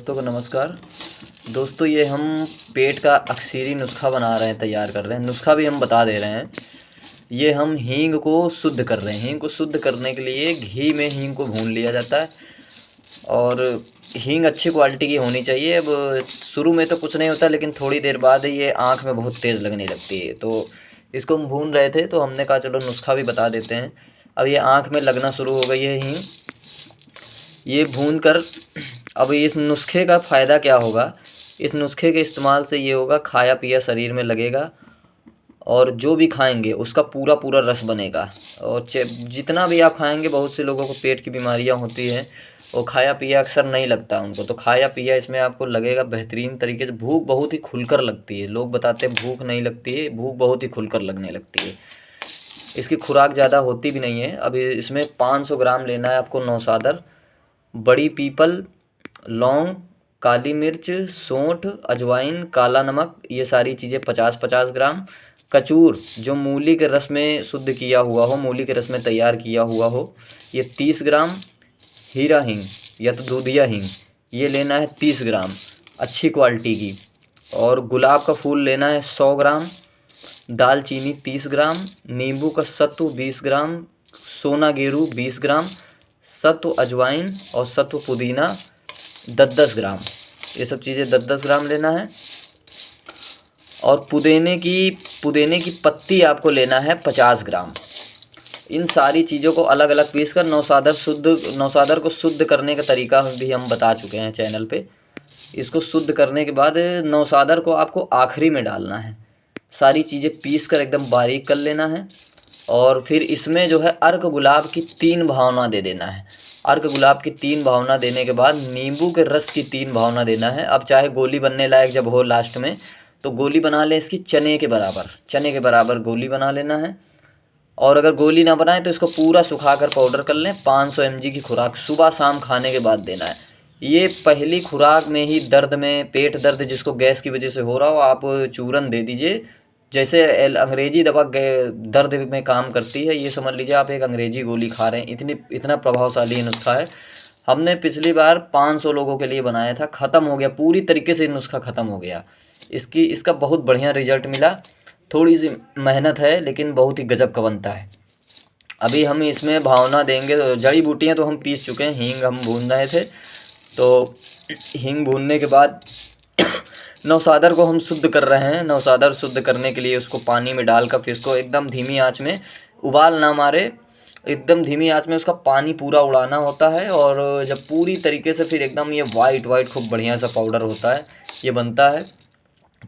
दोस्तों को नमस्कार। दोस्तों ये हम पेट का अक्सीरी नुस्खा बना रहे हैं, तैयार कर रहे हैं। नुस्खा भी हम बता दे रहे हैं। ये हम हींग को शुद्ध कर रहे हैं। हींग को शुद्ध करने के लिए घी में हींग को भून लिया जाता है और हींग अच्छी क्वालिटी की होनी चाहिए। अब शुरू में तो कुछ नहीं होता, लेकिन थोड़ी देर बाद ये आँख में बहुत तेज़ लगने लगती है। तो इसको हम भून रहे थे तो हमने कहा चलो नुस्खा भी बता देते हैं। अब ये आँख में लगना शुरू हो गई है हींग। ये भून कर अब इस नुस्खे का फ़ायदा क्या होगा, इस नुस्खे के इस्तेमाल से ये होगा खाया पिया शरीर में लगेगा और जो भी खाएंगे उसका पूरा पूरा रस बनेगा। और जितना भी आप खाएंगे, बहुत से लोगों को पेट की बीमारियां होती हैं और खाया पिया अक्सर नहीं लगता उनको, तो खाया पिया इसमें आपको लगेगा बेहतरीन तरीके से। भूख बहुत ही खुलकर लगती है। लोग बताते हैं भूख नहीं लगती है, भूख बहुत ही खुलकर लगने लगती है। इसकी खुराक ज़्यादा होती भी नहीं है। अब इसमें 500 ग्राम लेना है आपको नौसादर, बड़ी पीपल, लौंग, काली मिर्च, सौंठ, अजवाइन, काला नमक, ये सारी चीज़ें 50-50 ग्राम। कचूर जो मूली के रस में शुद्ध किया हुआ हो, मूली के रस में तैयार किया हुआ हो, ये 30 ग्राम। हीरा हींग या तो दूधिया हींग, ये लेना है 30 ग्राम अच्छी क्वालिटी की। और गुलाब का फूल लेना है 100 ग्राम। दालचीनी 30 ग्राम। नींबू का सत्व 20 ग्राम। सोना गेरू 20 ग्राम। सत्व अजवाइन और सत्व पुदीना 10-10 ग्राम। ये सब चीज़ें 10-10 ग्राम लेना है। और पुदीने की पत्ती आपको लेना है 50 ग्राम। इन सारी चीज़ों को अलग अलग पीस कर नौसादर को शुद्ध करने का तरीका भी हम बता चुके हैं चैनल पे। इसको शुद्ध करने के बाद नौसादर को आपको आखिरी में डालना है। सारी चीज़ें पीस कर एकदम बारीक कर लेना है। और फिर इसमें जो है अर्क गुलाब की 3 भावना दे देना है। अर्क गुलाब की 3 भावना देने के बाद नींबू के रस की 3 भावना देना है। अब चाहे गोली बनने लायक जब हो लास्ट में, तो गोली बना लें इसकी चने के बराबर गोली बना लेना है। और अगर गोली ना बनाए तो इसको पूरा सुखा कर पाउडर कर लें। 500 mg की खुराक सुबह शाम खाने के बाद देना है। ये पहली खुराक में ही दर्द में, पेट दर्द जिसको गैस की वजह से हो रहा हो, आप चूरन दे दीजिए। जैसे अंग्रेजी दवा दर्द में काम करती है, ये समझ लीजिए आप एक अंग्रेजी गोली खा रहे हैं। इतना प्रभावशाली नुस्खा है। हमने पिछली बार 500 लोगों के लिए बनाया था, ख़त्म हो गया पूरी तरीके से। नुस्खा ख़त्म हो गया। इसका बहुत बढ़िया रिजल्ट मिला। थोड़ी सी मेहनत है लेकिन बहुत ही गजब का बनता है। अभी हम इसमें भावना देंगे। तो जड़ी बूटियाँ तो हम पीस चुके हैं, हींग हम भून रहे थे। तो हींग भूनने के बाद नौसादर को हम शुद्ध कर रहे हैं। नौसादर शुद्ध करने के लिए उसको पानी में डालकर फिर इसको एकदम धीमी आंच में, उबाल ना मारे, एकदम धीमी आंच में उसका पानी पूरा उड़ाना होता है। और जब पूरी तरीके से फिर एकदम ये वाइट खूब बढ़िया सा पाउडर होता है, ये बनता है।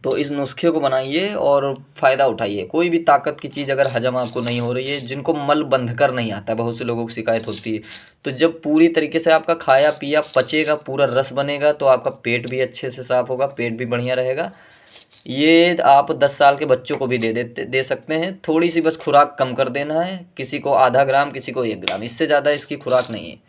तो इस नुस्खे को बनाइए और फ़ायदा उठाइए। कोई भी ताकत की चीज़ अगर हजम आपको नहीं हो रही है, जिनको मल बंध कर नहीं आता, बहुत से लोगों को शिकायत होती है, तो जब पूरी तरीके से आपका खाया पिया पचेगा, पूरा रस बनेगा, तो आपका पेट भी अच्छे से साफ़ होगा, पेट भी बढ़िया रहेगा। ये आप 10 साल के बच्चों को भी दे सकते हैं। थोड़ी सी बस खुराक कम कर देना है। किसी को आधा ग्राम, किसी को 1 ग्राम, इससे ज़्यादा इसकी खुराक नहीं है।